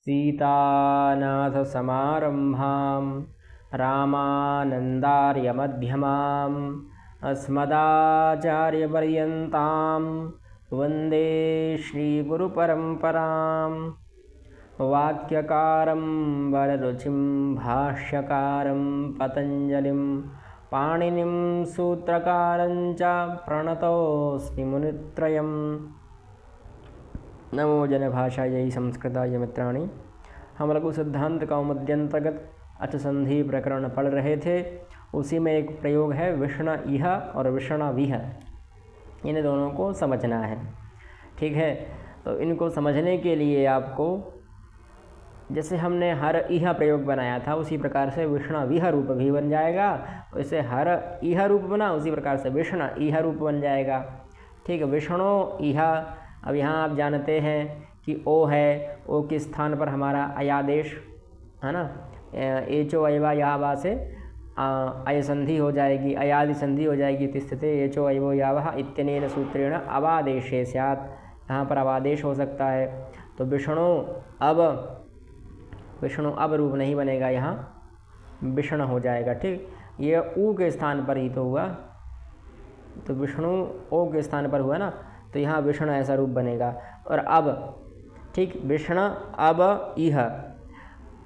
सीतानाथसमारम्भां रामानन्दार्यमध्यमाम् अस्मदाचार्यपर्यन्तां वन्दे श्रीगुरुपरम्परां। वाक्यकारं वररुचिं भाष्यकारं पतञ्जलिं पाणिनिं सूत्रकारं च प्रणतोऽस्मि मुनित्रयम्। नमो जनभाषायै संस्कृताय मित्राणि। हम लघु सिद्धांत कौमुद्यंतर्गत अचसंधि प्रकरण पढ़ रहे थे। उसी में एक प्रयोग है विषण इह और विषण विह। इन दोनों को समझना है, ठीक है। तो इनको समझने के लिए आपको जैसे हमने हर इह प्रयोग बनाया था उसी प्रकार से विषण विह रूप भी बन जाएगा। वैसे हर इह रूप बना उसी प्रकार से विषण इह रूप बन जाएगा, ठीक है। विषणो इह, अब यहाँ आप जानते हैं कि ओ है, ओ के स्थान पर हमारा अयादेश है ना, एचो अयवा यावा से अय संधि हो जाएगी, अयादि संधि हो जाएगी। तिस्थिते एचो अयवो यावः इत्यनेन सूत्रेण अवादेशे स्यात्, यहाँ पर अवादेश हो सकता है। तो विष्णु अब रूप नहीं बनेगा, यहाँ विष्ण हो जाएगा, ठीक। ये ऊ के स्थान पर ही तो हुआ, तो विष्णु ओ के स्थान पर हुआ ना, तो यहाँ विष्णु ऐसा रूप बनेगा। और अब, ठीक, विष्णु अब इह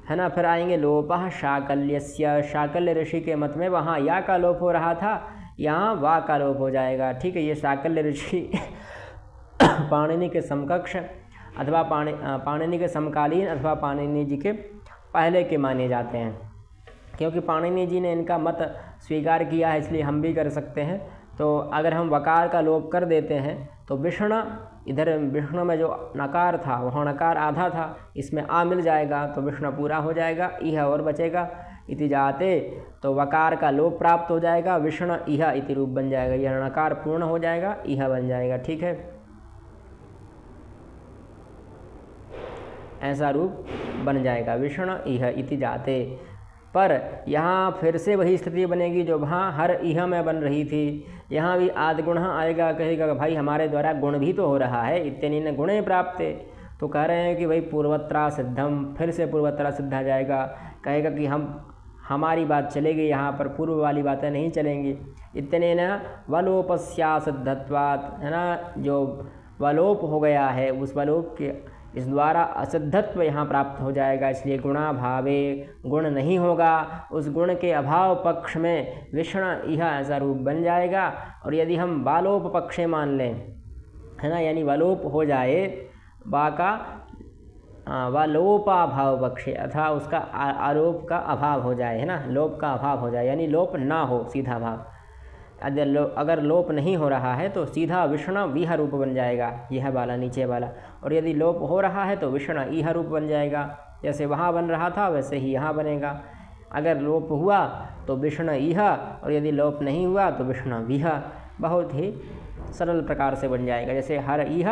है ना। फिर आएंगे लोपः शाकल्यस्य, शाकल्य ऋषि के मत में वहाँ या का लोप हो रहा था, यहाँ वा का लोप हो जाएगा, ठीक है। ये शाकल्य ऋषि पाणिनि के समकक्ष अथवा पाणिनि के समकालीन अथवा पाणिनि जी के पहले के माने जाते हैं, क्योंकि पाणिनि जी ने इनका मत स्वीकार किया है, इसलिए हम भी कर सकते हैं। तो अगर हम वकार का लोप कर देते हैं तो विष्णु, इधर विष्णु में जो नकार था वहाँ नकार आधा था, इसमें आ मिल जाएगा तो विष्णु पूरा हो जाएगा, इह और बचेगा इति जाते, तो वकार का लोप प्राप्त हो जाएगा, विष्णु इह इति रूप बन जाएगा। यह नकार पूर्ण हो जाएगा, इह बन जाएगा, ठीक है। ऐसा रूप बन जाएगा विष्णु इह इति जाते। पर यहाँ फिर से वही स्थिति बनेगी जो वहाँ हर इह में बन रही थी। यहाँ भी आदिगुण आएगा, कहेगा कि भाई हमारे द्वारा गुण भी तो हो रहा है, इतने गुणे प्राप्त। तो कह रहे हैं कि भाई पूर्वत्रा सिद्धम, फिर से पूर्वत्रा सिद्ध आ जाएगा। कहेगा कि हमारी बात चलेगी, यहाँ पर पूर्व वाली बातें नहीं चलेंगी। इतने न वलोपस्या सिद्धत्वात्, है ना, जो वलोप हो गया है उस वलोप के इस द्वारा असिद्धत्व यहाँ प्राप्त हो जाएगा, इसलिए गुणाभावे, गुण नहीं होगा, उस गुण के अभाव पक्ष में विष्णु इह ऐसा रूप बन जाएगा। और यदि हम वालोप पक्षे मान लें, है ना, यानी वलोप हो जाए वा का वालोपाभाव पक्षे अथवा उसका आरोप का अभाव हो जाए, है ना, लोप का अभाव हो जाए, यानी लोप ना हो, सीधा भाव। अगर लोप नहीं हो रहा है तो सीधा विष्णु विह रूप बन जाएगा, यह वाला नीचे वाला। और यदि लोप हो रहा है तो विष्णु इह रूप बन जाएगा, जैसे वहाँ बन रहा था वैसे ही यहाँ बनेगा। अगर लोप हुआ तो विष्णु इह, और यदि लोप नहीं हुआ तो विष्णु विह। बहुत ही सरल प्रकार से बन जाएगा, जैसे हर इह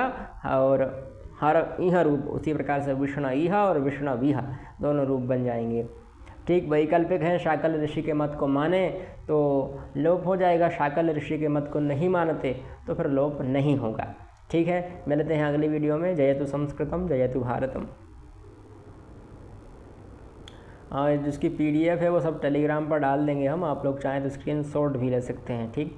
और हर इह रूप, उसी प्रकार से विष्णु इह और विष्णु विह दोनों रूप बन जाएंगे, ठीक। वैकल्पिक है, शाकल्य ऋषि के मत को माने तो लोप हो जाएगा, शाकल्य ऋषि के मत को नहीं मानते तो फिर लोप नहीं होगा, ठीक है। मिलते हैं अगली वीडियो में। जयतु संस्कृतम जयतु भारतम। और जिसकी PDF है वो सब टेलीग्राम पर डाल देंगे हम, आप लोग चाहें तो स्क्रीनशॉट भी ले सकते हैं, ठीक।